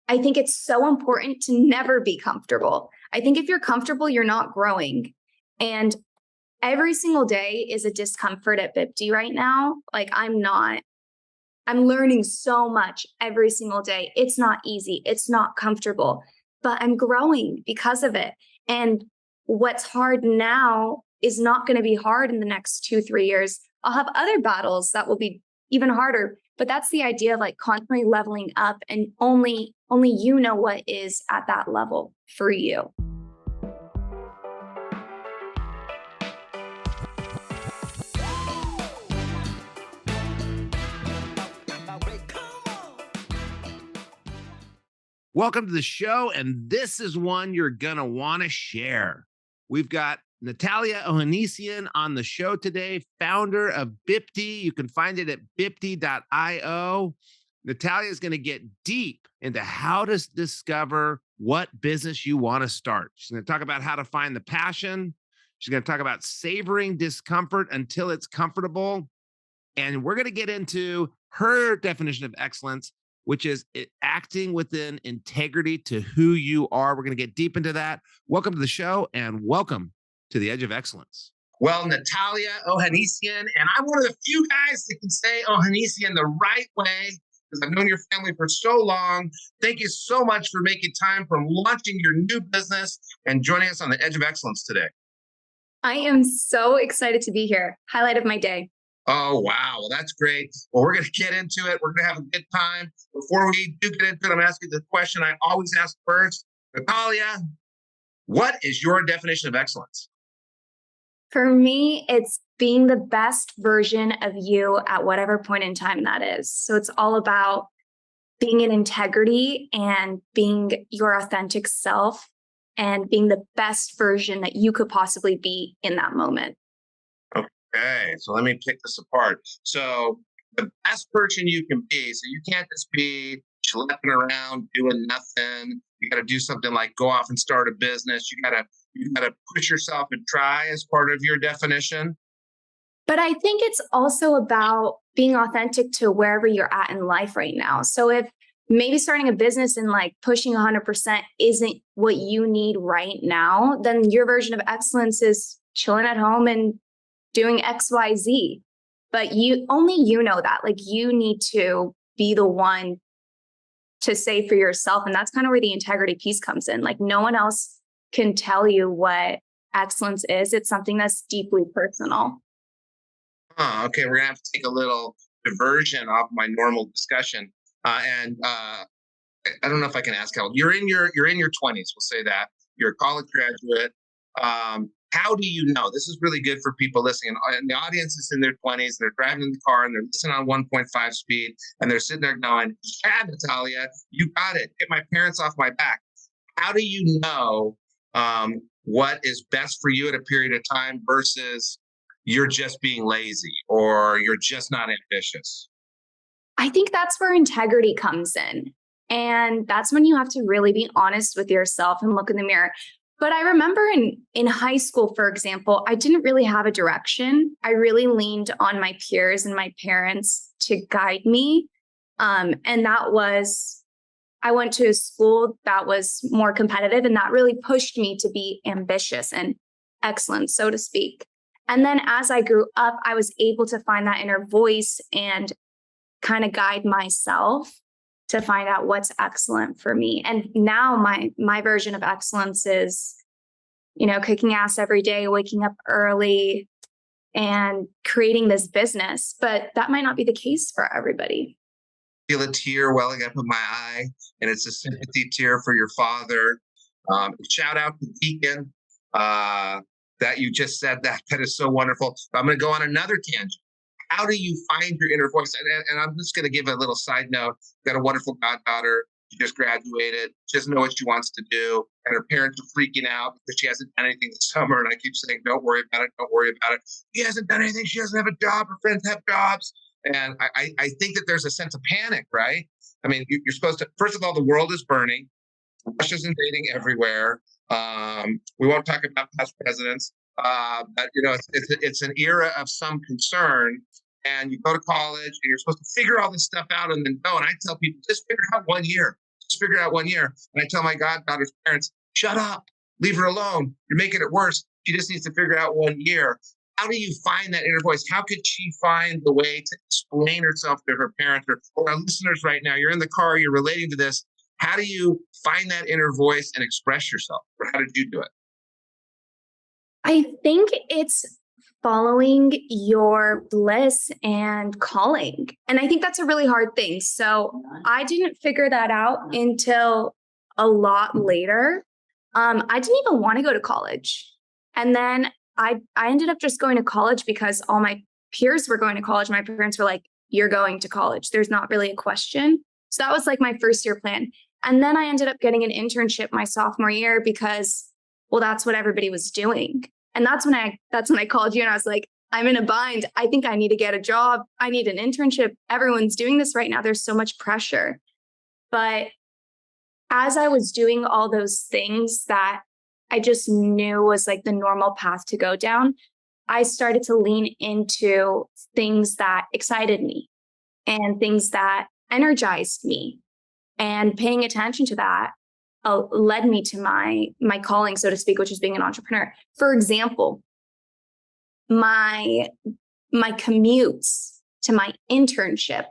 I think it's so important to never be comfortable. I think if you're comfortable, you're not growing. And every single day is a discomfort at Bipty right now. Like I'm learning so much every single day. It's not easy. It's not comfortable, but I'm growing because of it. And what's hard now is not going to be hard in the next 2-3 years. I'll have other battles that will be even harder, but that's the idea of like constantly leveling up, and only you know what is at that level for you. Welcome to the show, and this is one you're going to want to share. We've got Natalia Ohanesian on the show today, founder of Bipty. You can find it at bipty.io. Natalia is going to get deep into how to discover what business you want to start. She's going to talk about how to find the passion. She's going to talk about savoring discomfort until it's comfortable. And we're going to get into her definition of excellence, which is acting within integrity to who you are. We're going to get deep into that. Welcome to the show, and welcome to the Edge of Excellence. Well, Natalia Ohanesian, and I'm one of the few guys that can say Ohanesian the right way because I've known your family for so long. Thank you so much for making time from launching your new business and joining us on the Edge of Excellence today. I am so excited to be here. Highlight of my day. Oh, wow. Well, that's great. Well, we're going to get into it. We're going to have a good time. Before we do get into it, I'm going to ask you the question I always ask first. Natalia, what is your definition of excellence? For me, it's being the best version of you at whatever point in time that is. So it's all about being in integrity and being your authentic self and being the best version that you could possibly be in that moment. Okay, so let me pick this apart. So the best person you can be, so you can't just be schlepping around doing nothing. You got to do something like go off and start a business. You got to push yourself and try as part of your definition. But I think it's also about being authentic to wherever you're at in life right now. So if maybe starting a business and like pushing 100% isn't what you need right now, then your version of excellence is chilling at home and doing XYZ. But only you know that. Like you need to be the one to say for yourself. And that's kind of where the integrity piece comes in. Like no one else can tell you what excellence is. It's something that's deeply personal. Okay, we're gonna have to take a little diversion off my normal discussion. I don't know if I can ask how you're in your 20s. We'll say that you're a college graduate. How do you know? This is really good for people listening. And the audience is in their 20s. They're driving in the car and they're listening on 1.5 speed. And they're sitting there going, yeah, Natalia, you got it. Get my parents off my back. How do you know what is best for you at a period of time versus you're just being lazy or you're just not ambitious? I think that's where integrity comes in. And that's when you have to really be honest with yourself and look in the mirror. But I remember in high school, for example, I didn't really have a direction. I really leaned on my peers and my parents to guide me. And that was, I went to a school that was more competitive, and that really pushed me to be ambitious and excellent, so to speak. And then as I grew up, I was able to find that inner voice and kind of guide myself to find out what's excellent for me. And now my version of excellence is, kicking ass every day, waking up early and creating this business. But that might not be the case for everybody. Feel a tear welling up in my eye, and it's a sympathy tear for your father. Shout out to Deacon that you just said that. That is so wonderful. I'm going to go on another tangent. How do you find your inner voice? And I'm just going to give a little side note. Got a wonderful goddaughter. She just graduated. She doesn't know what she wants to do. And her parents are freaking out because she hasn't done anything this summer. And I keep saying, don't worry about it. Don't worry about it. She hasn't done anything. She doesn't have a job. Her friends have jobs. And I think that there's a sense of panic, right? I mean, you're supposed to, first of all, the world is burning. Russia's invading everywhere. We won't talk about past presidents. But it's an era of some concern, and you go to college and you're supposed to figure all this stuff out and then go. And I tell people, just figure it out 1 year. just figure out 1 year. And I tell my goddaughter's parents, shut up, leave her alone. You're making it worse. She just needs to figure out 1 year. How do you find that inner voice? How could she find the way to explain herself to her parents or our listeners right now? You're in the car, you're relating to this. How do you find that inner voice and express yourself? Or how did you do it? I think it's following your bliss and calling. And I think that's a really hard thing. So I didn't figure that out until a lot later. I didn't even want to go to college. And then I ended up just going to college because all my peers were going to college. My parents were like, you're going to college. There's not really a question. So that was like my first year plan. And then I ended up getting an internship my sophomore year because, well, that's what everybody was doing. And that's when I called you and I was like, I'm in a bind. I think I need to get a job. I need an internship. Everyone's doing this right now. There's so much pressure. But as I was doing all those things that I just knew was like the normal path to go down, I started to lean into things that excited me and things that energized me. And paying attention to that led me to my calling, so to speak, which is being an entrepreneur. For example, my commutes to my internship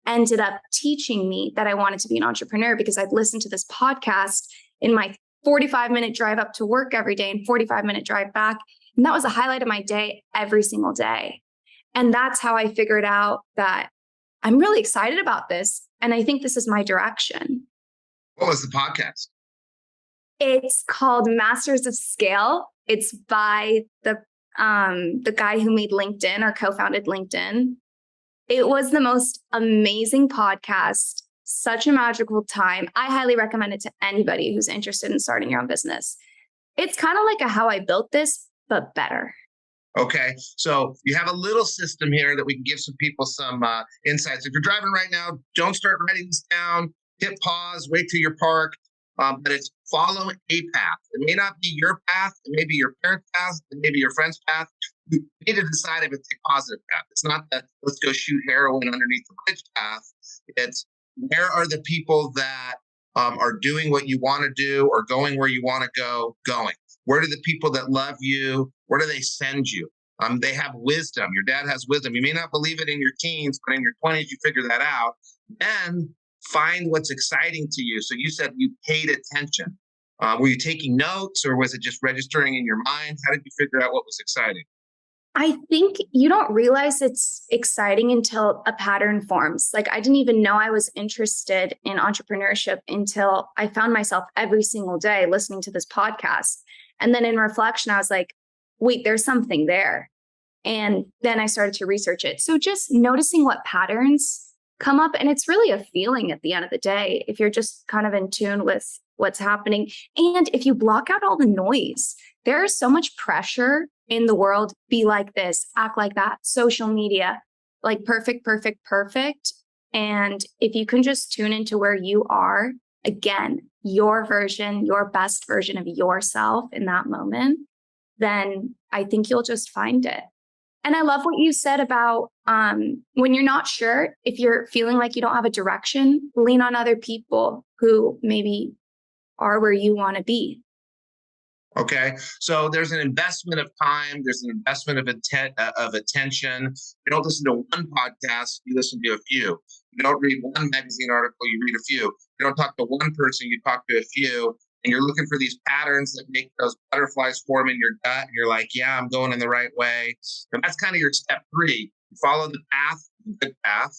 ended up teaching me that I wanted to be an entrepreneur because I'd listened to this podcast in my 45-minute drive up to work every day and 45-minute drive back. And that was a highlight of my day every single day. And that's how I figured out that I'm really excited about this. And I think this is my direction. What was the podcast? It's called Masters of Scale. It's by the guy who made LinkedIn or co-founded LinkedIn. It was the most amazing podcast, such a magical time. I highly recommend it to anybody who's interested in starting your own business. It's kind of like a How I Built This, but better. Okay, so you have a little system here that we can give some people some insights. If you're driving right now, don't start writing this down. Hit pause, wait till you're parked. But it's follow a path. It may not be your path. It may be your parents' path. It may be your friend's path. You need to decide if it's a positive path. It's not that let's go shoot heroin underneath the bridge path. It's where are the people that are doing what you want to do or going where you want to go going? Where do the people that love you, where do they send you? They have wisdom. Your dad has wisdom. You may not believe it in your teens, but in your 20s, you figure that out. Then find what's exciting to you. So you said you paid attention. Were you taking notes or was it just registering in your mind? How did you figure out what was exciting? I think you don't realize it's exciting until a pattern forms. Like I didn't even know I was interested in entrepreneurship until I found myself every single day listening to this podcast. And then in reflection, I was like, wait, there's something there. And then I started to research it. So just noticing what patterns come up. And it's really a feeling at the end of the day, if you're just kind of in tune with what's happening. And if you block out all the noise, there is so much pressure in the world. Be like this, act like that, social media, like perfect, perfect, perfect. And if you can just tune into where you are, again, your version, your best version of yourself in that moment, then I think you'll just find it. And I love what you said about when you're not sure, if you're feeling like you don't have a direction, lean on other people who maybe are where you want to be. Okay, so there's an investment of time. There's an investment of attention. You don't listen to one podcast, you listen to a few. You don't read one magazine article, you read a few. You don't talk to one person, you talk to a few. And you're looking for these patterns that make those butterflies form in your gut. And you're like, yeah, I'm going in the right way. And that's kind of your step 3. You follow the path, the good path.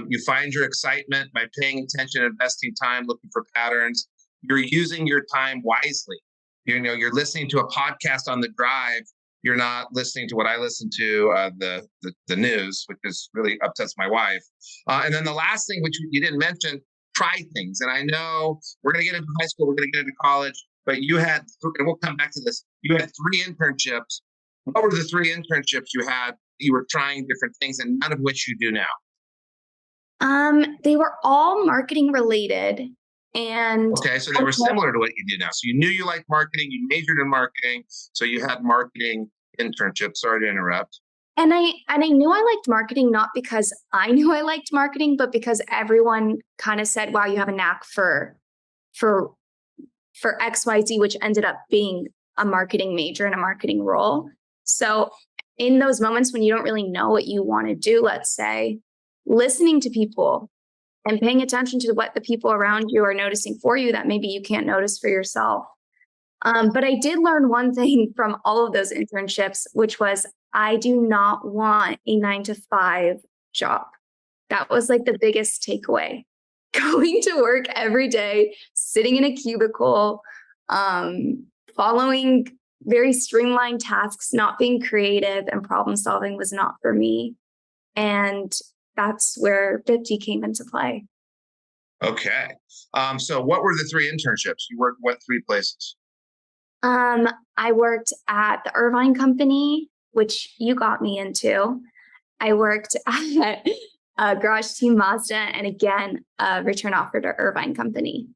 You find your excitement by paying attention, investing time, looking for patterns. You're using your time wisely. You're listening to a podcast on the drive. You're not listening to what I listen to, the news, which is really upsets my wife. And then the last thing, which you didn't mention, try things. And I know we're going to get into high school, we're going to get into college, but you had, and we'll come back to this, you had 3 internships. What were the 3 internships you had? You were trying different things and none of which you do now. They were all marketing related. And okay, so they were similar to what you do now. So you knew you liked marketing, you majored in marketing, so you had marketing internships. Sorry to interrupt. And I knew I liked marketing, not because I knew I liked marketing, but because everyone kind of said, wow, you have a knack for for XYZ, which ended up being a marketing major and a marketing role. So in those moments when you don't really know what you want to do, let's say, listening to people and paying attention to what the people around you are noticing for you that maybe you can't notice for yourself. But I did learn one thing from all of those internships, which was I do not want a 9-to-5 job. That was like the biggest takeaway. Going to work every day, sitting in a cubicle, following very streamlined tasks, not being creative and problem solving was not for me. And that's where Bipty came into play. Okay. So what were the 3 internships? You worked what 3 places? I worked at the Irvine company, which you got me into. I worked at Garage Team Mazda, and again, a return offer to Irvine company.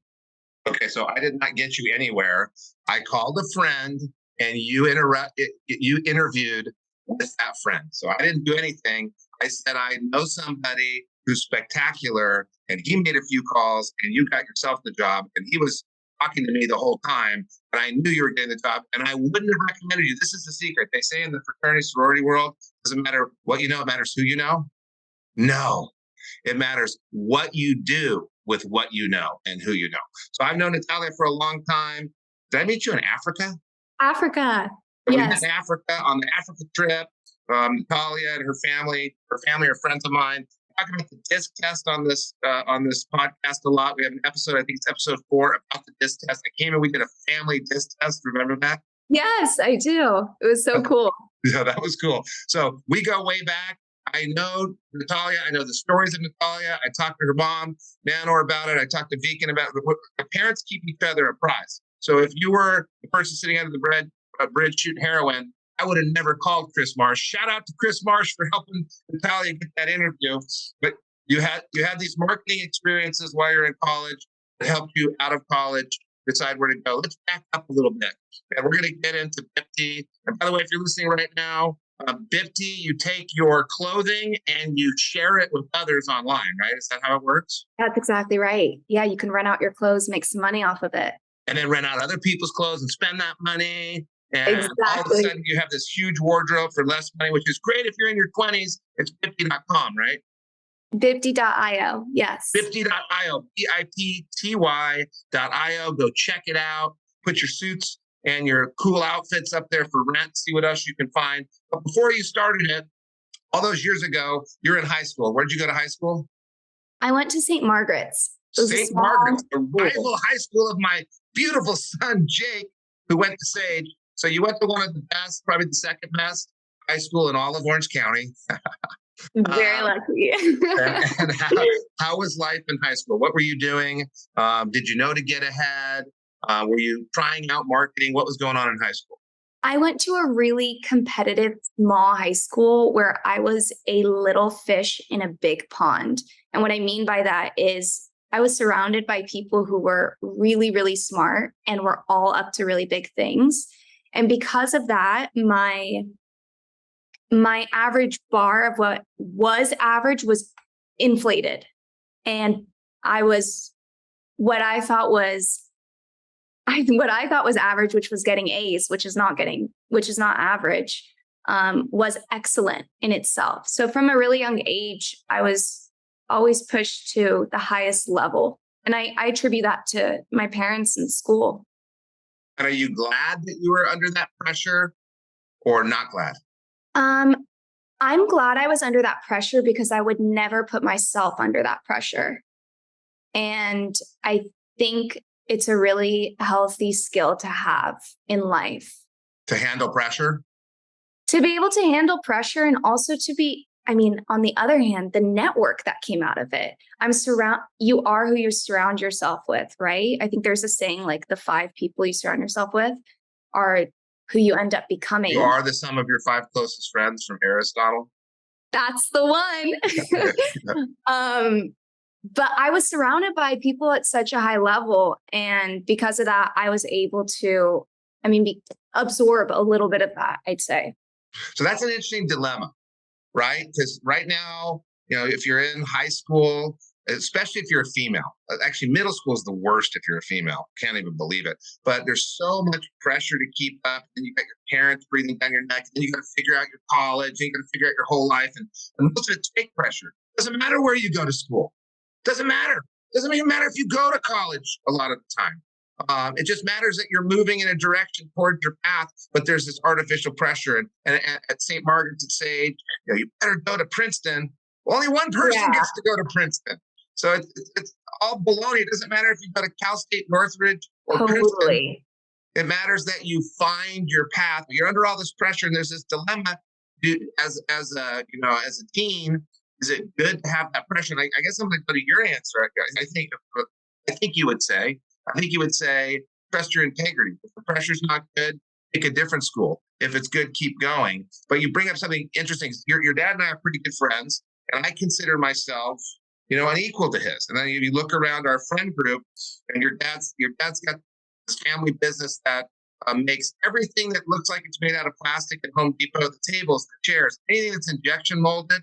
Okay, so I did not get you anywhere. I called a friend, and you interviewed with that friend. So I didn't do anything. I said, I know somebody who's spectacular, and he made a few calls, and you got yourself the job, and he was talking to me the whole time, and I knew you were getting the job, and I wouldn't have recommended you. This is the secret. They say in the fraternity sorority world, doesn't matter what you know, it matters who you know. No, it matters what you do with what you know and who you know. So I've known Natalia for a long time. Did I meet you in Africa? Africa. So yes. We met in Africa on the Africa trip. Natalia and her family are friends of mine. Talking about the DISC test on this podcast a lot. We have an episode, I think it's episode 4, about the DISC test. I came in, we did a family DISC test. Remember that? Yes, I do. It was so cool. Yeah, that was cool. So we go way back. I know Natalia. I know the stories of Natalia. I talked to her mom, Nanor, about it. I talked to Viken about it. The parents keep each other apprised. So if you were the person sitting under the bridge shooting heroin, I would have never called Chris Marsh. Shout out to Chris Marsh for helping Natalia get that interview. But you had these marketing experiences while you're in college that helped you out of college decide where to go. Let's back up a little bit. And we're going to get into Bipty. And by the way, if you're listening right now, Bipty, you take your clothing and you share it with others online, right? Is that how it works? That's exactly right. Yeah, you can rent out your clothes, make some money off of it. And then rent out other people's clothes and spend that money. And exactly. All of a sudden you have this huge wardrobe for less money, which is great if you're in your 20s. It's Bipty.com, right? Bipty.io, yes. Bipty.io, Bipty.io. Go check it out. Put your suits and your cool outfits up there for rent. See what else you can find. But before you started it, all those years ago, you're in high school. Where did you go to high school? I went to St. Margaret's. St. Margaret's, the rival high school of my beautiful son, Jake, who went to Sage. So you went to one of the best, probably the second best high school in all of Orange County. Very lucky. and how was life in high school? What were you doing? Did you know to get ahead? Were you trying out marketing? What was going on in high school? I went to a really competitive small high school where I was a little fish in a big pond. And what I mean by that is I was surrounded by people who were really, really smart and were all up to really big things. And because of that, my average bar of what was average was inflated. And I was what I thought was average, which was getting A's, which is not average, was excellent in itself. So from a really young age, I was always pushed to the highest level. And I attribute that to my parents and school. And are you glad that you were under that pressure or not glad? I'm glad I was under that pressure because I would never put myself under that pressure. And I think it's a really healthy skill to have in life. To handle pressure? To be able to handle pressure and also to be, on the other hand, the network that came out of it. You are who you surround yourself with, right? I think there's a saying like the 5 people you surround yourself with are who you end up becoming. You are the sum of your 5 closest friends from Aristotle. That's the one. But I was surrounded by people at such a high level. And because of that, I was able to, absorb a little bit of that, I'd say. So that's an interesting dilemma, right? Because right now, if you're in high school, especially if you're a female. Actually, middle school is the worst if you're a female. Can't even believe it. But there's so much pressure to keep up. And you got your parents breathing down your neck. And then you got to figure out your college. And you got to figure out your whole life. And most of it's fake pressure. Doesn't matter where you go to school. Doesn't matter. Doesn't even matter if you go to college a lot of the time. It just matters that you're moving in a direction towards your path, but there's this artificial pressure. And at St. Margaret's at Sage, you better go to Princeton. Only one person gets to go to Princeton. So it's all baloney. It doesn't matter if you go to Cal State Northridge or Princeton. It matters that you find your path. You're under all this pressure, and there's this dilemma. As a teen, is it good to have that pressure? And I guess I'm going to go to your answer. I think you would say. I think you would say, trust your integrity. If the pressure's not good, pick a different school. If it's good, keep going. But you bring up something interesting. Your dad and I are pretty good friends, and I consider myself, an equal to his. And then you look around our friend group, and your dad's got this family business that makes everything that looks like it's made out of plastic at Home Depot, the tables, the chairs, anything that's injection molded.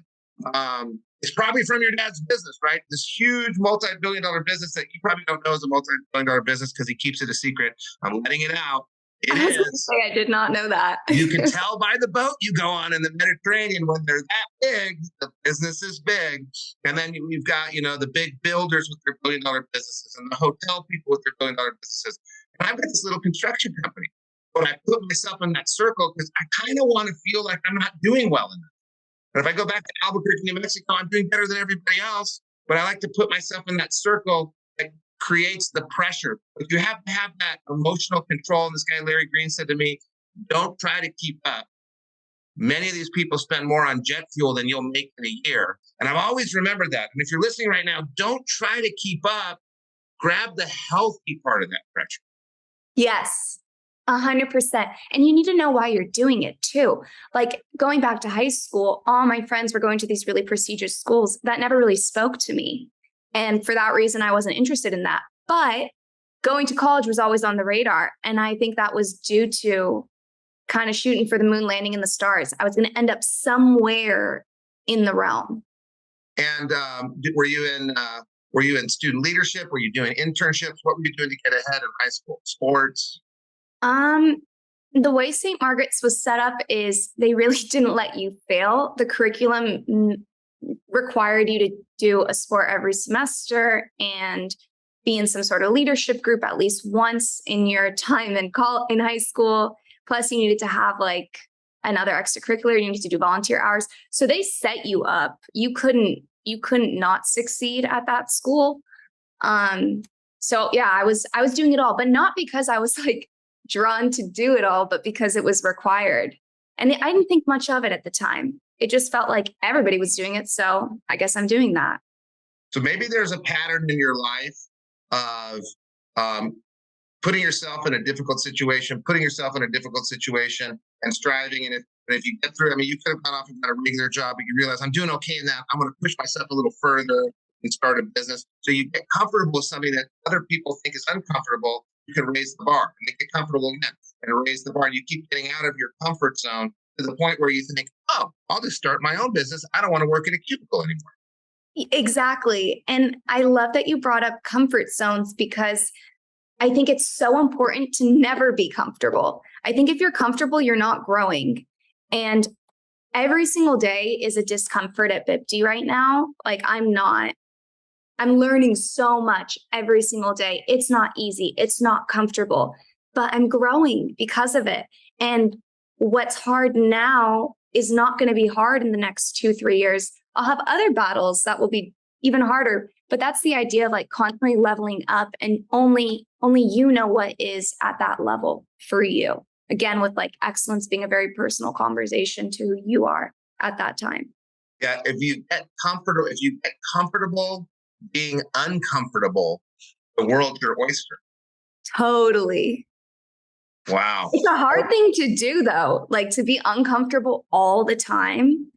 It's probably from your dad's business, right? This huge multi-billion-dollar business that you probably don't know is a multi-billion-dollar business because he keeps it a secret. I'm letting it out. I did not know that. You can tell by the boat you go on in the Mediterranean when they're that big, the business is big. And then you've got, the big builders with their billion-dollar businesses and the hotel people with their billion-dollar businesses. And I've got this little construction company. But I put myself in that circle because I kind of want to feel like I'm not doing well enough. But if I go back to Albuquerque, New Mexico, I'm doing better than everybody else. But I like to put myself in that circle that creates the pressure. But you have to have that emotional control. And this guy, Larry Green, said to me, don't try to keep up. Many of these people spend more on jet fuel than you'll make in a year. And I've always remembered that. And if you're listening right now, don't try to keep up. Grab the healthy part of that pressure. Yes. 100%. And you need to know why you're doing it too. Like going back to high school, all my friends were going to these really prestigious schools that never really spoke to me. And for that reason, I wasn't interested in that. But going to college was always on the radar. And I think that was due to kind of shooting for the moon, landing in the stars. I was going to end up somewhere in the realm. And were you in student leadership? Were you doing internships? What were you doing to get ahead in high school? Sports? The way St. Margaret's was set up is they really didn't let you fail. The curriculum required you to do a sport every semester and be in some sort of leadership group at least once in your time in high school. Plus you needed to have like another extracurricular. You needed to do volunteer hours. So they set you up. You couldn't not succeed at that school. So yeah, I was doing it all, but not because I was like drawn to do it all, but because it was required. And I didn't think much of it at the time. It just felt like everybody was doing it. So I guess I'm doing that. So maybe there's a pattern in your life of putting yourself in a difficult situation and striving. And if you get through, you could have gone off and got a regular job, but you realize I'm doing okay in that. I'm going to push myself a little further and start a business. So you get comfortable with something that other people think is uncomfortable. You can raise the bar and make it comfortable again and raise the bar. And you keep getting out of your comfort zone to the point where you think, oh, I'll just start my own business. I don't want to work in a cubicle anymore. Exactly. And I love that you brought up comfort zones because I think it's so important to never be comfortable. I think if you're comfortable, you're not growing. And every single day is a discomfort at Bipty right now. Like I'm learning so much every single day. It's not easy. It's not comfortable, but I'm growing because of it. And what's hard now is not going to be hard in the next 2-3 years. I'll have other battles that will be even harder, but that's the idea of like constantly leveling up and only you know what is at that level for you. Again, with like excellence being a very personal conversation to who you are at that time. Yeah. If you get comfortable being uncomfortable, the world's your oyster. Totally. Wow. It's a hard thing to do though, like to be uncomfortable all the time,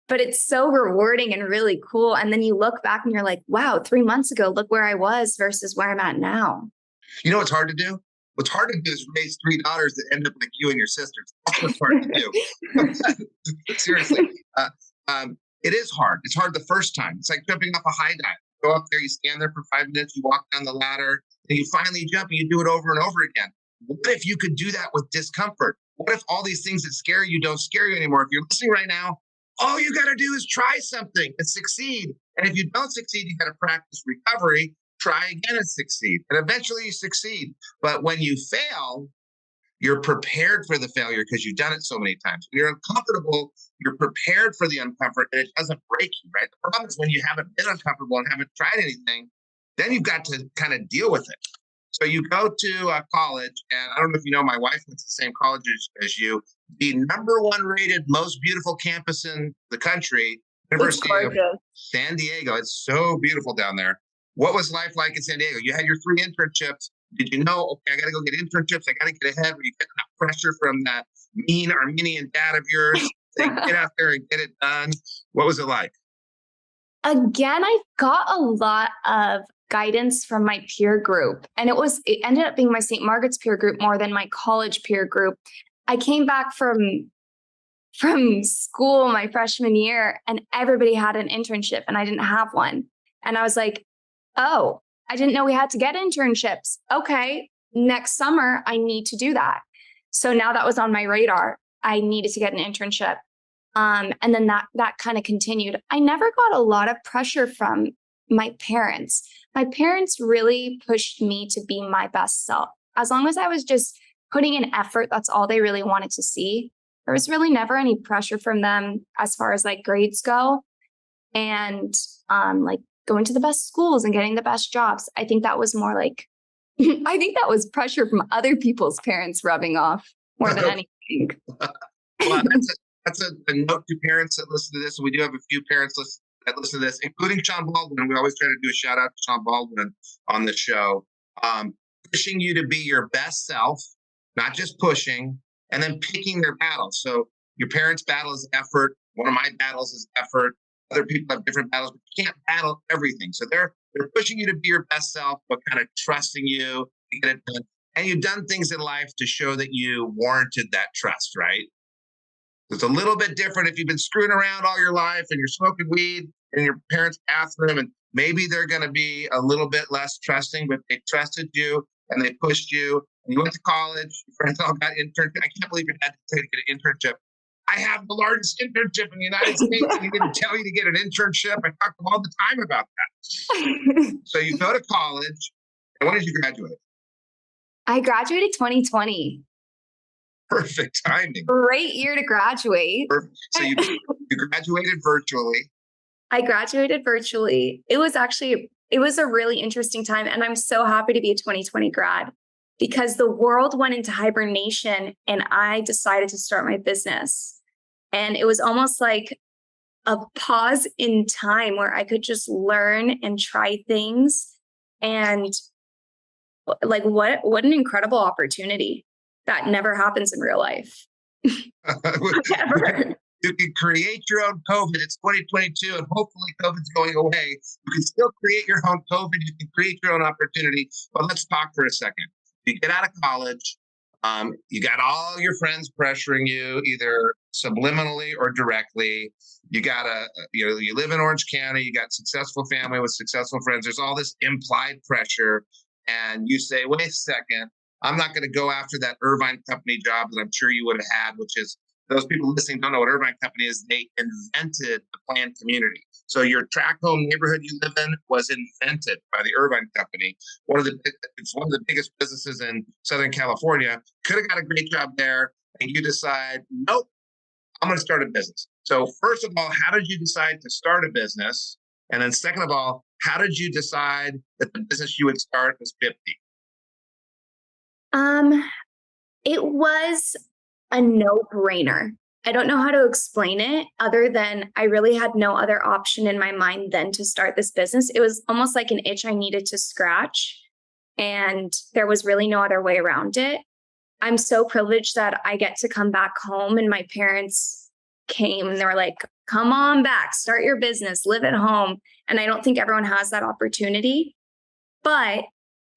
but it's so rewarding and really cool. And then you look back and you're like, wow, 3 months ago, look where I was versus where I'm at now. You know what's hard to do? What's hard to do is raise 3 daughters that end up like you and your sisters. That's what's hard to do. Seriously. It is hard. It's hard the first time. It's like jumping off a high dive. go up there, you stand there for 5 minutes, you walk down the ladder, and you finally jump and you do it over and over again. What if you could do that with discomfort? What if all these things that scare you don't scare you anymore? If you're listening right now, all you got to do is try something and succeed. And if you don't succeed, you got to practice recovery, try again and succeed. And eventually you succeed. But when you fail, you're prepared for the failure because you've done it so many times. When you're uncomfortable, you're prepared for the uncomfort and it doesn't break you, right? The problem is when you haven't been uncomfortable and haven't tried anything, then you've got to kind of deal with it. So you go to college, and I don't know if you know, my wife went to the same college as you, the #1 rated most beautiful campus in the country, University of San Diego. It's so beautiful down there. What was life like in San Diego? You had your 3 internships. Did you know, okay, I got to go get internships. I got to get ahead. Were you getting that pressure from that mean Armenian dad of yours? Say, get out there and get it done. What was it like? Again, I got a lot of guidance from my peer group. And it ended up being my St. Margaret's peer group more than my college peer group. I came back from school my freshman year and everybody had an internship and I didn't have one. And I was like, oh, I didn't know we had to get internships. Okay, next summer I need to do that. So now that was on my radar. I needed to get an internship. And then that kind of continued. I never got a lot of pressure from my parents. My parents really pushed me to be my best self. As long as I was just putting in effort, that's all they really wanted to see. There was really never any pressure from them as far as like grades go and like going to the best schools and getting the best jobs. I think that was more like, I think that was pressure from other people's parents rubbing off more than anything. Well, that's a note to parents that listen to this. And we do have a few parents that listen to this, including Sean Baldwin. We always try to do a shout out to Sean Baldwin on the show. Pushing you to be your best self, not just pushing, and then picking their battles. So your parents' battle is effort. One of my battles is effort. Other people have different battles, but you can't battle everything. So they're pushing you to be your best self, but kind of trusting you to get it done. And you've done things in life to show that you warranted that trust, right? It's a little bit different if you've been screwing around all your life and you're smoking weed in your parents' bathroom, and maybe they're going to be a little bit less trusting, but they trusted you and they pushed you. And you went to college, your friends all got internships. I can't believe you had to take an internship. I have the largest internship in the United States, and he didn't tell you to get an internship. I talk to him all the time about that. So you go to college, and when did you graduate? I graduated 2020. Perfect timing. Great year to graduate. Perfect. So you graduated virtually. I graduated virtually. It was a really interesting time. And I'm so happy to be a 2020 grad because the world went into hibernation and I decided to start my business. And it was almost like a pause in time where I could just learn and try things. And like, what an incredible opportunity. That never happens in real life. Ever. You can create your own COVID. It's 2022, and hopefully COVID's going away. You can still create your own COVID. You can create your own opportunity. But let's talk for a second. You get out of college. You got all your friends pressuring you, either subliminally or directly. You got you live in Orange County. You got successful family with successful friends. There's all this implied pressure, and you say, "Wait a second. I'm not going to go after that Irvine Company job that I'm sure you would have had," which is, those people listening don't know what Irvine Company is. They invented the planned community. So your tract home neighborhood you live in was invented by the Irvine Company. It's one of the biggest businesses in Southern California. Could have got a great job there, and you decide, nope, I'm going to start a business. So first of all, how did you decide to start a business? And then second of all, how did you decide that the business you would start was Bipty? It was a no-brainer. I don't know how to explain it other than I really had no other option in my mind than to start this business. It was almost like an itch I needed to scratch, and there was really no other way around it. I'm so privileged that I get to come back home, and my parents came and they were like, come on back, start your business, live at home. And I don't think everyone has that opportunity. But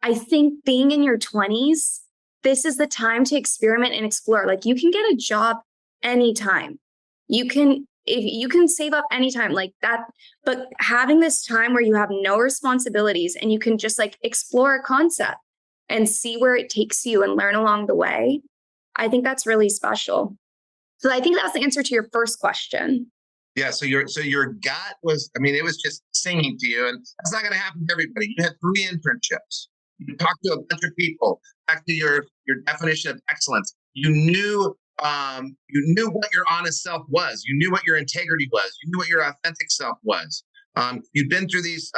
I think being in your 20s, this is the time to experiment and explore. Like, you can get a job anytime. You can if you can save up anytime like that, but having this time where you have no responsibilities and you can just like explore a concept and see where it takes you and learn along the way, I think that's really special. So I think that was the answer to your first question. Yeah. So your gut was, I mean, it was just singing to you, and that's not going to happen to everybody. You had 3 internships. You talked to a bunch of people. Back to your definition of excellence. You knew what your honest self was. You knew what your integrity was. You knew what your authentic self was. You'd been through these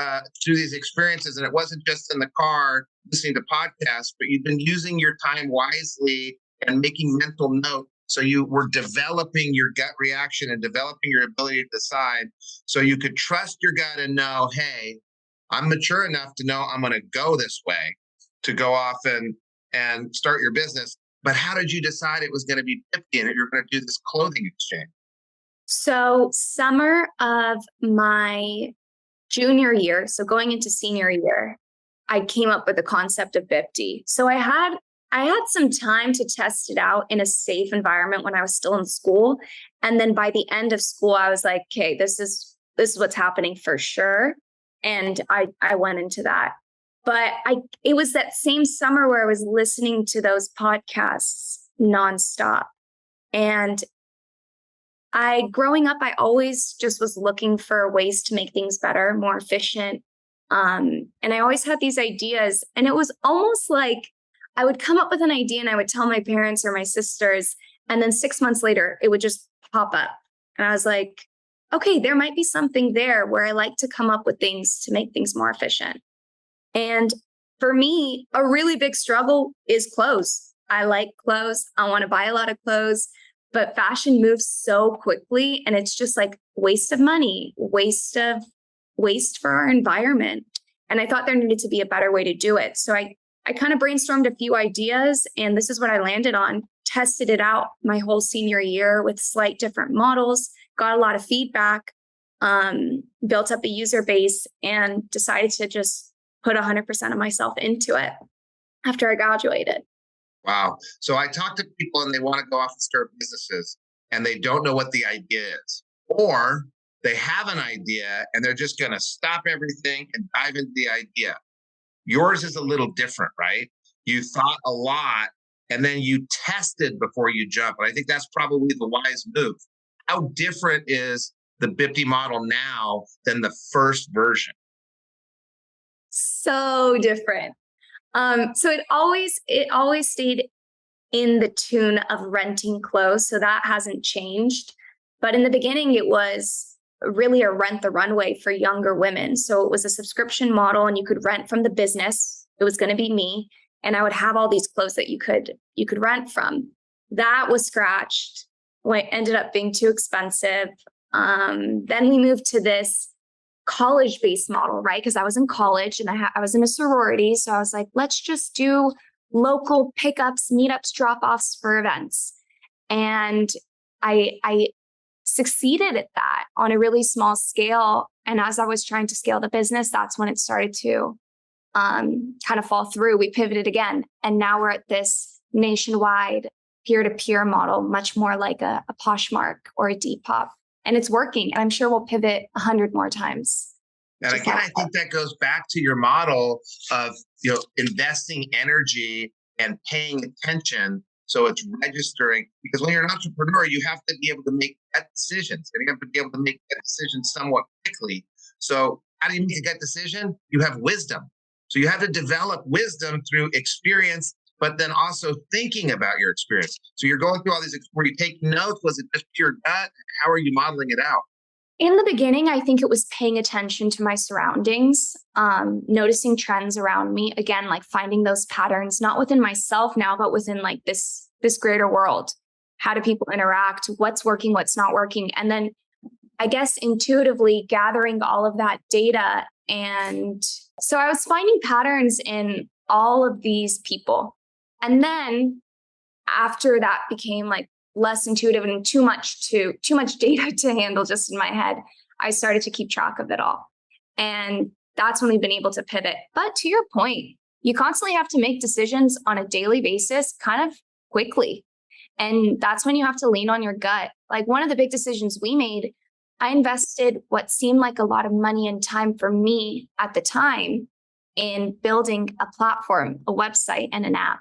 experiences, and it wasn't just in the car listening to podcasts, but you've been using your time wisely and making mental note. So you were developing your gut reaction and developing your ability to decide, so you could trust your gut and know, hey, I'm mature enough to know I'm going to go this way, to go off and start your business. But how did you decide it was going to be Bipty and that you're going to do this clothing exchange? So summer of my junior year, so going into senior year, I came up with the concept of Bipty. So I had some time to test it out in a safe environment when I was still in school. And then by the end of school, I was like, okay, this is what's happening for sure. And I went into that. But it was that same summer where I was listening to those podcasts nonstop. And growing up, I always just was looking for ways to make things better, more efficient. And I always had these ideas. And it was almost like I would come up with an idea and I would tell my parents or my sisters. And then 6 months later, it would just pop up. And I was like, okay, there might be something there where I like to come up with things to make things more efficient. And for me, a really big struggle is clothes. I like clothes. I want to buy a lot of clothes, but fashion moves so quickly, and it's just like waste of money, waste for our environment. And I thought there needed to be a better way to do it. So I kind of brainstormed a few ideas, and this is what I landed on. Tested it out my whole senior year with slight different models, got a lot of feedback, built up a user base, and decided to just put 100% of myself into it after I graduated. Wow. So I talk to people and they want to go off and start businesses and they don't know what the idea is, or they have an idea and they're just going to stop everything and dive into the idea. Yours is a little different, right? You thought a lot and then you tested before you jump. And I think that's probably the wise move. How different is the Bipty model now than the first version? So different. So it always stayed in the tune of renting clothes. So that hasn't changed. But in the beginning, it was really a rent the runway for younger women. So it was a subscription model and you could rent from the business. It was going to be me. And I would have all these clothes that you could rent from. That was scratched. It ended up being too expensive. Then we moved to this college-based model, right? Because I was in college and I was in a sorority. So I was like, let's just do local pickups, meetups, drop-offs for events. And I succeeded at that on a really small scale. And as I was trying to scale the business, that's when it started to kind of fall through. We pivoted again. And now we're at this nationwide peer-to-peer model, much more like a Poshmark or a Depop. And it's working. And I'm sure we'll pivot 100 more times. And again, I think that goes back to your model of investing energy and paying attention. So it's registering, because when you're an entrepreneur, you have to be able to make gut decisions, and you have to be able to make gut decisions somewhat quickly. So how do you make a gut decision? You have wisdom. So you have to develop wisdom through experience, but then also thinking about your experience. So you're going through all these, were you taking notes? Was it just pure gut? How are you modeling it out? In the beginning, I think it was paying attention to my surroundings, noticing trends around me. Again, like finding those patterns, not within myself now, but within like this greater world. How do people interact? What's working? What's not working? And then I guess intuitively gathering all of that data. And so I was finding patterns in all of these people. And then after that became like less intuitive and too much data to handle just in my head, I started to keep track of it all. And that's when we've been able to pivot. But to your point, you constantly have to make decisions on a daily basis, kind of quickly. And that's when you have to lean on your gut. Like one of the big decisions we made I invested what seemed like a lot of money and time for me at the time in building a platform, a website, and an app,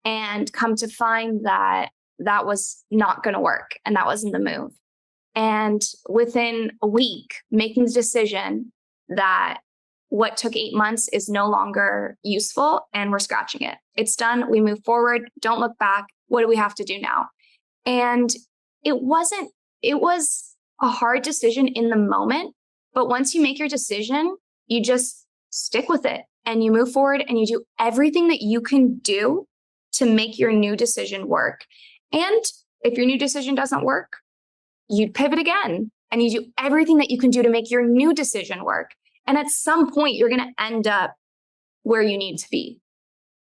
and come to find that that was not going to work and that wasn't the move. And within a week, making the decision that what took 8 months is no longer useful and we're scratching it. It's done. We move forward. Don't look back. What do we have to do now? And it was a hard decision in the moment, but once you make your decision, you just stick with it and you move forward and you do everything that you can do to make your new decision work. And if your new decision doesn't work, you pivot again and you do everything that you can do to make your new decision work. And at some point, you're going to end up where you need to be.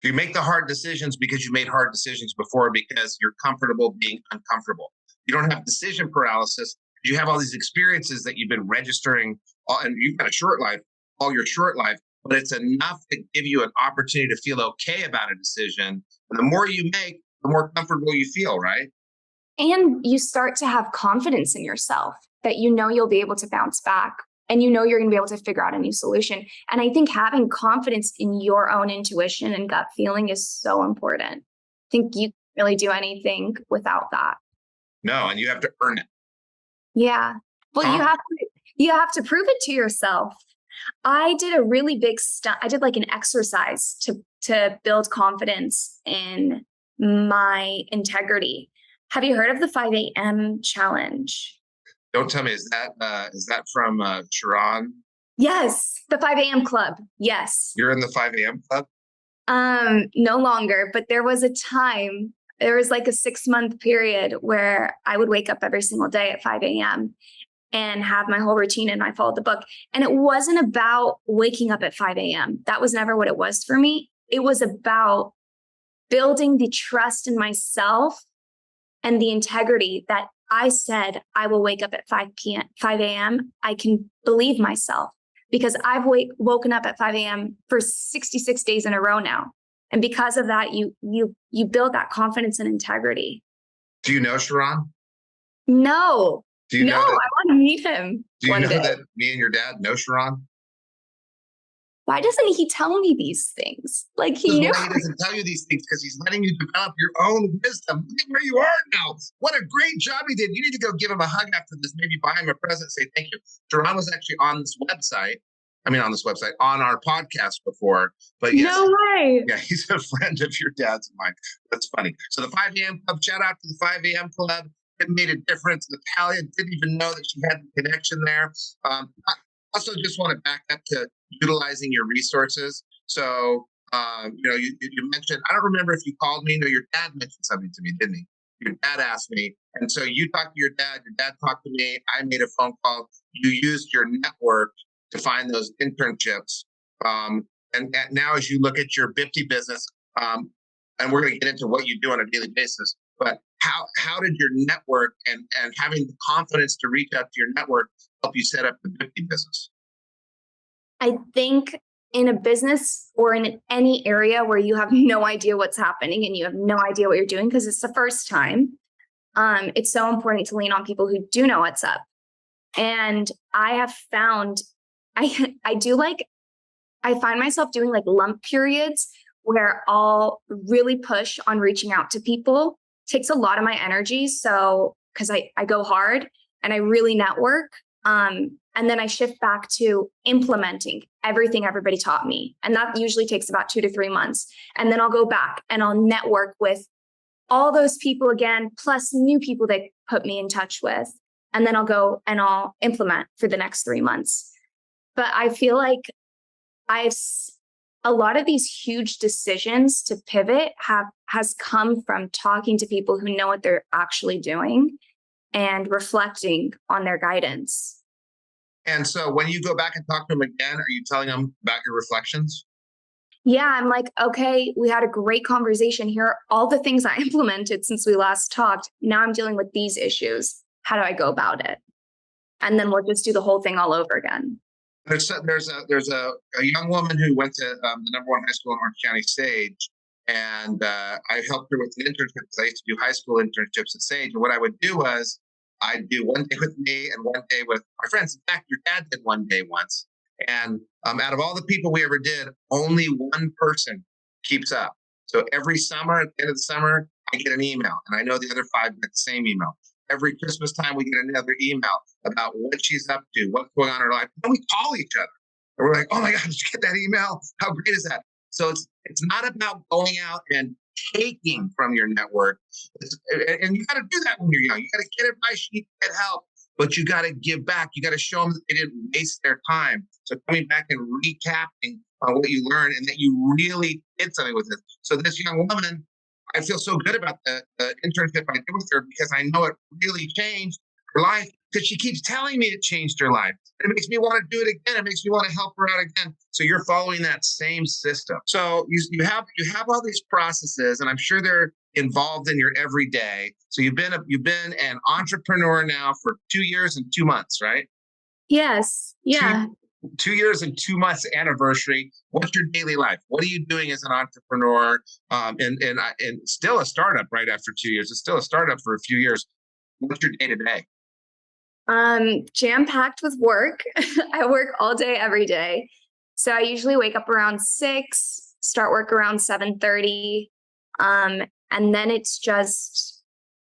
You make the hard decisions because you made hard decisions before because you're comfortable being uncomfortable. You don't have decision paralysis. You have all these experiences that you've been registering, and you've got a short life, all your short life, but it's enough to give you an opportunity to feel okay about a decision. And the more you make, the more comfortable you feel, right? And you start to have confidence in yourself that you know you'll be able to bounce back and you know you're going to be able to figure out a new solution. And I think having confidence in your own intuition and gut feeling is so important. I think you can't really do anything without that. No, and you have to earn it. Yeah. Well, you have to prove it to yourself. I did a really big stunt. I did like an exercise to build confidence in my integrity. Have you heard of the 5 a.m. challenge? Don't tell me, is that from Sharon? Yes, the 5 a.m. club. Yes. You're in the 5 a.m. club? No longer, but there was a time, there was like a 6-month period where I would wake up every single day at 5 a.m. and have my whole routine, and I followed the book. And it wasn't about waking up at 5 a.m. That was never what it was for me. It was about building the trust in myself and the integrity that I said I will wake up at 5 a.m. I can believe myself because I've woken up at 5 a.m. for 66 days in a row now. And because of that, you build that confidence and integrity. Do you know Sharon? No. Do you know that, I want to meet him. Do you know that me and your dad know Sharon? Why doesn't he tell me these things? Like he knew. Why he doesn't tell you these things because he's letting you develop your own wisdom. Look at where you are now. What a great job he did. You need to go give him a hug after this. Maybe buy him a present. Say thank you. Sharon was actually on our podcast before. But yes, no way. Yeah, he's a friend of your dad's and mine. That's funny. So the 5 a.m. club. Shout out to the 5 a.m. club. It made a difference. Natalia didn't even know that she had the connection there. I also just want to back up to utilizing your resources. So, you mentioned, I don't remember if you called me. No, your dad mentioned something to me, didn't he? Your dad asked me. And so you talked to your dad talked to me. I made a phone call. You used your network to find those internships. And now as you look at your Bipty business, and we're going to get into what you do on a daily basis, but how did your network and having the confidence to reach out to your network help you set up the Bipty business? I think in a business or in any area where you have no idea what's happening and you have no idea what you're doing because it's the first time, it's so important to lean on people who do know what's up. And I have found, I find myself doing like lump periods where I'll really push on reaching out to people. Takes a lot of my energy. So, because I go hard and I really network. And then I shift back to implementing everything everybody taught me. And that usually takes about 2 to 3 months. And then I'll go back and I'll network with all those people again, plus new people they put me in touch with. And then I'll go and I'll implement for the next 3 months. But I feel like a lot of these huge decisions to pivot has come from talking to people who know what they're actually doing and reflecting on their guidance. And so when you go back and talk to them again, are you telling them about your reflections? Yeah, I'm like, okay, we had a great conversation. Here are all the things I implemented since we last talked. Now I'm dealing with these issues. How do I go about it? And then we'll just do the whole thing all over again. There's a young woman who went to the #1 high school in Orange County, Sage, and I helped her with an internship because I used to do high school internships at Sage. And what I would do was I do one day with me and one day with my friends. In fact, your dad did one day once. And out of all the people we ever did, only one person keeps up. So every summer, at the end of the summer, I get an email, and I know the other five get the same email. Every Christmas time, we get another email about what she's up to, what's going on in her life. And we call each other. And we're like, oh my God, did you get that email? How great is that? So it's not about going out and taking from your network. And you got to do that when you're young. You got to get advice, you get help, but you got to give back. You got to show them that they didn't waste their time. So coming back and recapping on what you learned and that you really did something with it. So this young woman, I feel so good about the internship I did with her because I know it really changed her life because she keeps telling me it changed her life. It makes me want to do it again. It makes me want to help her out again. So you're following that same system. So you have all these processes, and I'm sure they're involved in your everyday. So you've been an entrepreneur now for 2 years and 2 months, right? Yes. Yeah. 2 years and 2 months anniversary. What's your daily life? What are you doing as an entrepreneur? And still a startup right after 2 years. It's still a startup for a few years. What's your day to day? Jam-packed with work. I work all day, every day. So I usually wake up around 6, start work around 7:30. And then it's just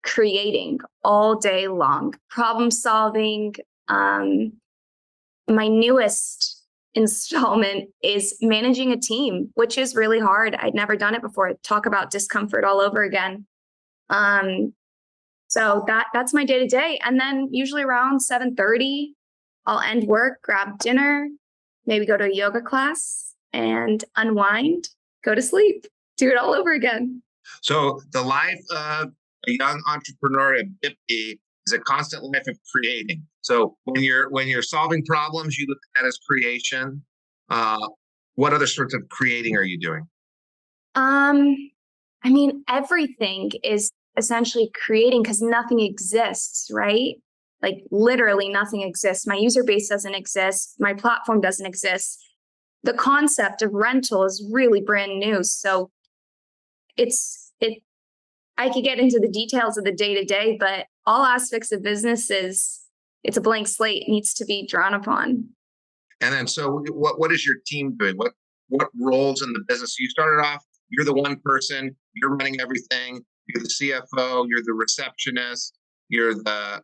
creating all day long, problem solving. My newest installment is managing a team, which is really hard. I'd never done it before. Talk about discomfort all over again. So that's my day to day. And then usually around 7:30, I'll end work, grab dinner, maybe go to a yoga class and unwind, go to sleep, do it all over again. So the life of a young entrepreneur at Bipty is a constant life of creating. So when you're solving problems, you look at that as creation. What other sorts of creating are you doing? I mean, everything is essentially creating because nothing exists, right? Like literally nothing exists. My user base doesn't exist. My platform doesn't exist. The concept of rental is really brand new. So I could get into the details of the day to day, but all aspects of business it's a blank slate. It needs to be drawn upon. And then, so what is your team doing? What roles in the business? You started off, you're the one person, you're running everything. You're the CFO, you're the receptionist, you're the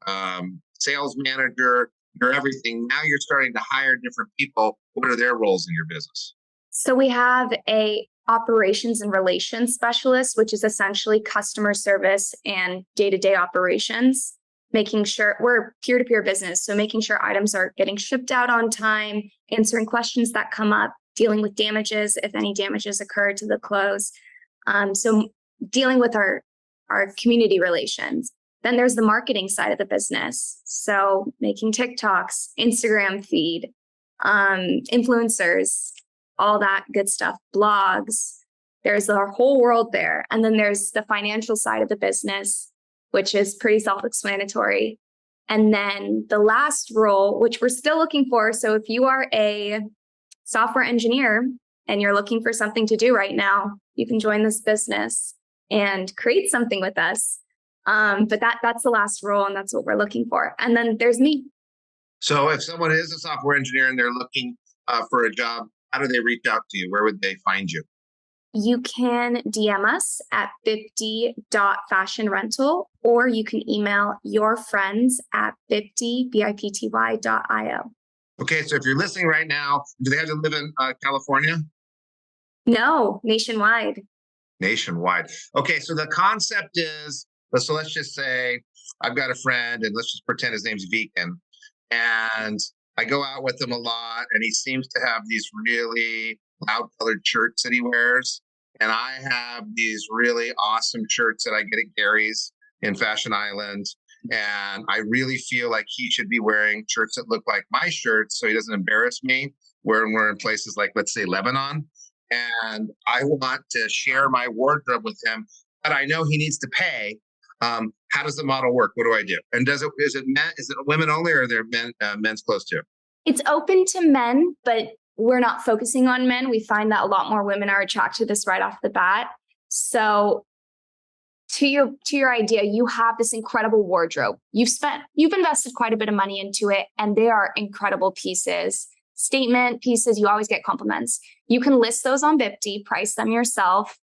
sales manager, you're everything. Now you're starting to hire different people. What are their roles in your business? So we have a operations and relations specialist, which is essentially customer service and day-to-day operations, making sure we're peer-to-peer business. So making sure items are getting shipped out on time, answering questions that come up, dealing with damages, if any damages occur to the close. So dealing with our community relations. Then there's the marketing side of the business. So making TikToks, Instagram feed, influencers, all that good stuff, blogs. There's our whole world there. And then there's the financial side of the business, which is pretty self-explanatory. And then the last role, which we're still looking for. So if you are a software engineer and you're looking for something to do right now, you can join this business and create something with us. But that's the last role, and that's what we're looking for. And then there's me. So if someone is a software engineer and they're looking for a job, how do they reach out to you? Where would they find you? You can DM us at bipty.fashionrental, or you can email your friends at bipty.io. Okay, so if you're listening right now, do they have to live in California? No, nationwide. Nationwide. Okay, so the concept is, so let's just say I've got a friend, and let's just pretend his name's Vegan, and I go out with him a lot, and he seems to have these really loud colored shirts that he wears. And I have these really awesome shirts that I get at Gary's in Fashion Island. And I really feel like he should be wearing shirts that look like my shirts so he doesn't embarrass me when we're in places like, let's say, Lebanon. And I want to share my wardrobe with him, but I know he needs to pay. How does the model work? What do I do? And is it women only, or are there men's clothes too? It's open to men, but we're not focusing on men. We find that a lot more women are attracted to this right off the bat. So to your idea, you have this incredible wardrobe. You've invested quite a bit of money into it, and they are incredible pieces, statement pieces. You always get compliments. You can list those on Bipty, price them yourself,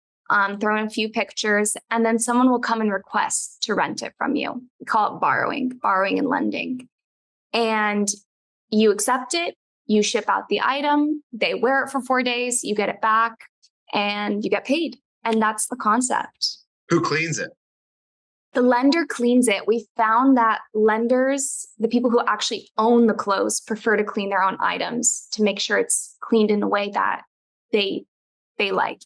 throw in a few pictures, and then someone will come and request to rent it from you. We call it borrowing and lending. And you accept it, you ship out the item, they wear it for 4 days, you get it back, and you get paid. And that's the concept. Who cleans it? The lender cleans it. We found that lenders, the people who actually own the clothes, prefer to clean their own items to make sure it's cleaned in a way that they like.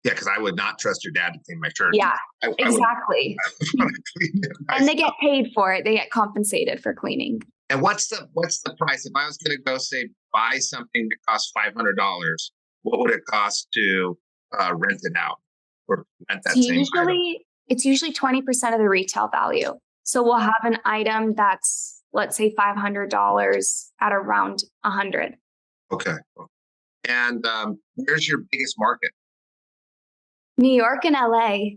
Yeah, because I would not trust your dad to clean my shirt. Yeah, I exactly. And they get paid for it. They get compensated for cleaning. And what's the price? If I was going to go say buy something that costs $500, what would it cost to rent it out or rent that same item? It's usually 20% of the retail value. So we'll have an item that's, let's say, $500 at around $100. Okay. And where's your biggest market? New York and LA.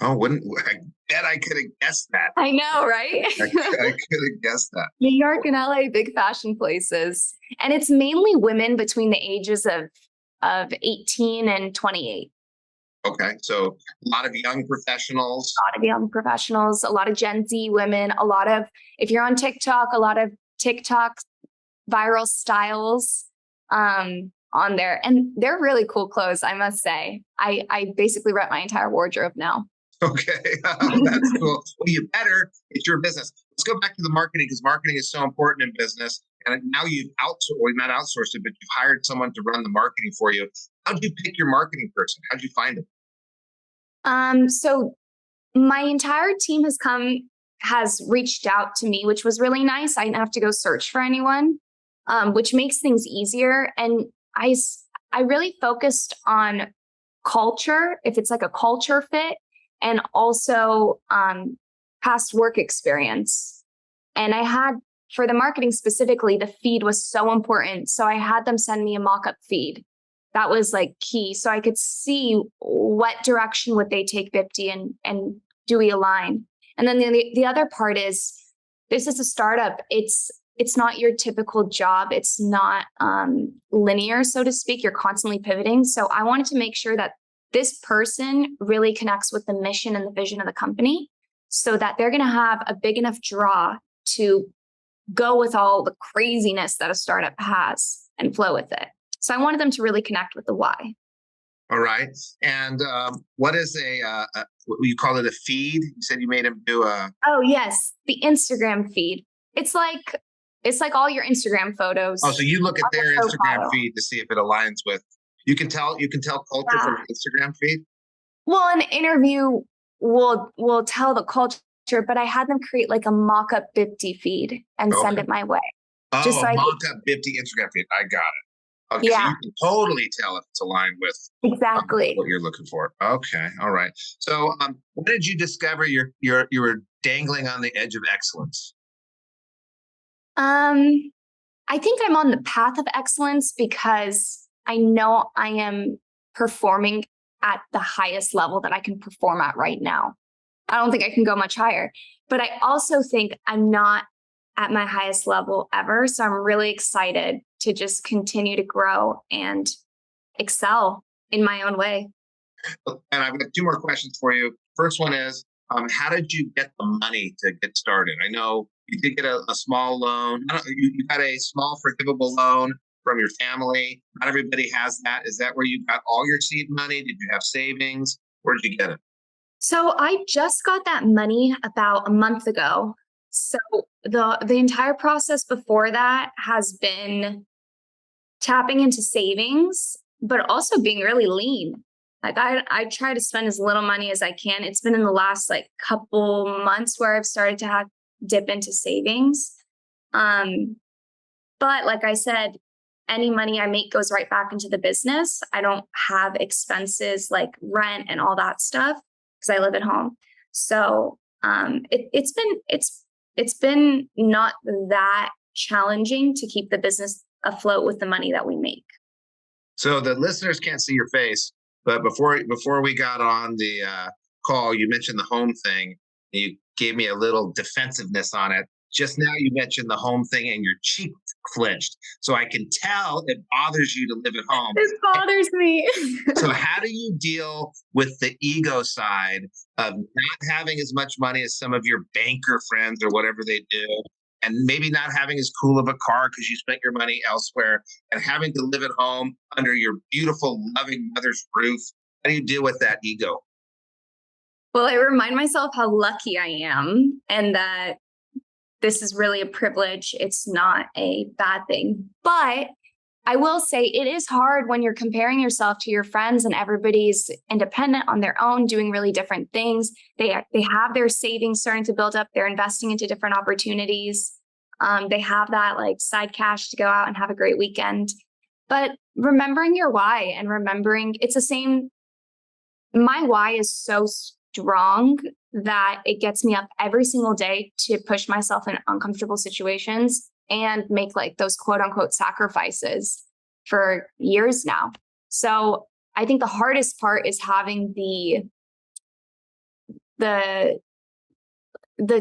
Oh, I bet I could have guessed that. I know, right? I could have guessed that. New York and LA, big fashion places. And it's mainly women between the ages of 18 and 28. Okay. So a lot of young professionals. A lot of Gen Z women, if you're on TikTok, a lot of TikTok viral styles on there. And they're really cool clothes, I must say. I basically rent my entire wardrobe now. Okay. That's cool. Well, you better. It's your business. Let's go back to the marketing, because marketing is so important in business. And now you've not outsourced it, but you've hired someone to run the marketing for you. How'd you pick your marketing person? How'd you find them? So my entire team has reached out to me, which was really nice. I didn't have to go search for anyone, which makes things easier. And I really focused on culture, if it's like a culture fit, and also past work experience. And I had, for the marketing specifically, the feed was so important. So I had them send me a mock-up feed. That was like key. So I could see what direction would they take Bipty and do we align? And then the other part is, this is a startup. It's not your typical job. It's not linear, so to speak. You're constantly pivoting. So I wanted to make sure that this person really connects with the mission and the vision of the company, so that they're going to have a big enough draw to go with all the craziness that a startup has and flow with it. So I wanted them to really connect with the why. All right. And what is what you call it, a feed? You said you made him do a... Oh, yes. The Instagram feed. It's like all your Instagram photos. Oh, so you look at their Instagram feed to see if it aligns with... You can tell culture from an Instagram feed? Well, an interview will tell the culture, but I had them create like a mock-up Bipty feed and send it my way. Oh, just a mock-up Bipty Instagram feed. I got it. Okay, yeah. So you can totally tell if it's aligned with exactly what you're looking for. Okay, all right. So, when did you discover you were dangling on the edge of excellence? I think I'm on the path of excellence because I know I am performing at the highest level that I can perform at right now. I don't think I can go much higher, but I also think I'm not at my highest level ever. So I'm really excited to just continue to grow and excel in my own way. And I've got two more questions for you. First one is, how did you get the money to get started? I know you did get a small loan. You got a small forgivable loan from your family. Not everybody has that. Is that where you got all your seed money? Did you have savings? Where did you get it? So I just got that money about a month ago. So the entire process before that has been tapping into savings, but also being really lean. Like I try to spend as little money as I can. It's been in the last couple months where I've started to dip into savings. But like I said, any money I make goes right back into the business. I don't have expenses like rent and all that stuff because I live at home. So it's been not that challenging to keep the business afloat with the money that we make. So the listeners can't see your face, but before we got on the call, you mentioned the home thing. You gave me a little defensiveness on it. Just now you mentioned the home thing and your cheek flinched. So I can tell it bothers you to live at home. This bothers me. So how do you deal with the ego side of not having as much money as some of your banker friends or whatever they do, and maybe not having as cool of a car because you spent your money elsewhere, and having to live at home under your beautiful, loving mother's roof? How do you deal with that ego? Well, I remind myself how lucky I am and that this is really a privilege. It's not a bad thing. But I will say it is hard when you're comparing yourself to your friends and everybody's independent on their own, doing really different things. They have their savings starting to build up. They're investing into different opportunities. They have that like side cash to go out and have a great weekend. But remembering your why and remembering it's the same. My why is so strong that it gets me up every single day to push myself in uncomfortable situations and make like those quote unquote sacrifices for years now. So I think the hardest part is having the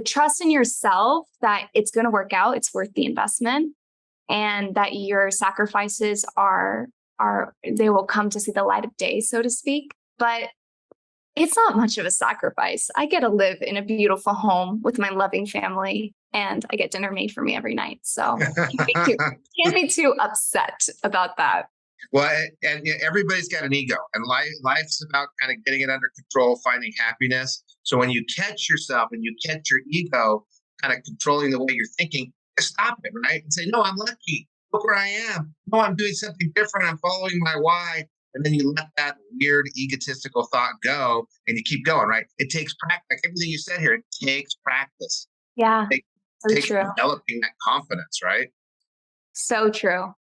trust in yourself that it's going to work out, it's worth the investment, and that your sacrifices they will come to see the light of day, so to speak. But it's not much of a sacrifice. I get to live in a beautiful home with my loving family, and I get dinner made for me every night. So can't be too upset about that. Well, and everybody's got an ego, and life's about kind of getting it under control, finding happiness. So when you catch yourself and you catch your ego kind of controlling the way you're thinking, stop it, right? And say, no, I'm lucky. Look where I am. No, I'm doing something different. I'm following my why. And then you let that weird egotistical thought go and you keep going, right? It takes practice. Like everything you said here, it takes practice. Yeah, It so takes true. developing that confidence, right? So true.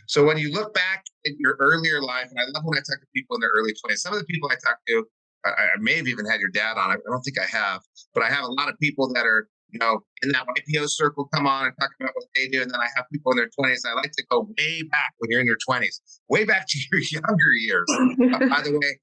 So when you look back at your earlier life, and I love when I talk to people in their early 20s, some of the people I talk to, I may have even had your dad on. I don't think I have, but I have a lot of people that are, in that YPO circle come on and talk about what they do. And then I have people in their 20s. I like to go way back when you're in your 20s, way back to your younger years. By the way,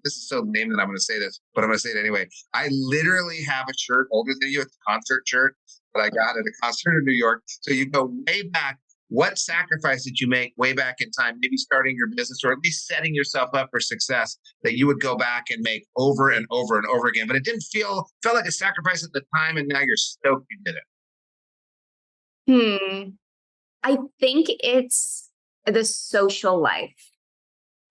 this is so lame that I'm going to say this, but I'm going to say it anyway. I literally have a shirt older than you. It's a concert shirt that I got at a concert in New York. So you go way back. What sacrifice did you make way back in time, maybe starting your business or at least setting yourself up for success that you would go back and make over and over and over again? But it didn't felt like a sacrifice at the time, and now you're stoked you did it. I think it's the social life.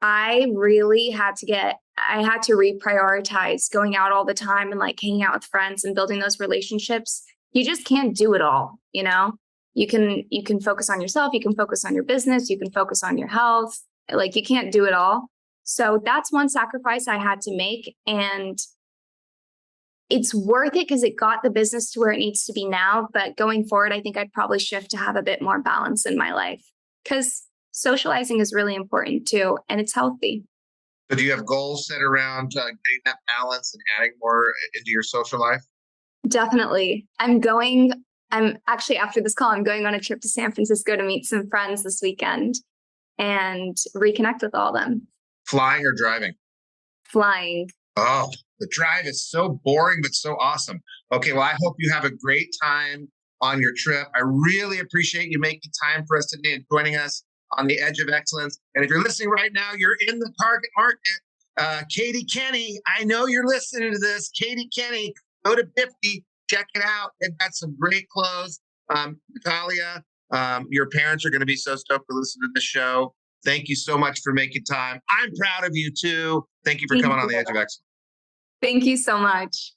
I really had to reprioritize going out all the time and like hanging out with friends and building those relationships. You just can't do it all, You can focus on yourself, you can focus on your business, you can focus on your health. Like you can't do it all. So that's one sacrifice I had to make. And it's worth it because it got the business to where it needs to be now. But going forward, I think I'd probably shift to have a bit more balance in my life because socializing is really important too. And it's healthy. So do you have goals set around getting that balance and adding more into your social life? Definitely. I'm actually, after this call, I'm going on a trip to San Francisco to meet some friends this weekend and reconnect with all of them. Flying or driving? Flying. Oh, the drive is so boring, but so awesome. Okay, well, I hope you have a great time on your trip. I really appreciate you making time for us today and joining us on the Edge of Excellence. And if you're listening right now, you're in the target market. Katie Kenny, I know you're listening to this. Katie Kenny, go to Bipty. Check it out. They've got some great clothes. Natalia, your parents are going to be so stoked to listen to this show. Thank you so much for making time. I'm proud of you too. Thank you for coming on the Edge of Excellence. Thank you so much.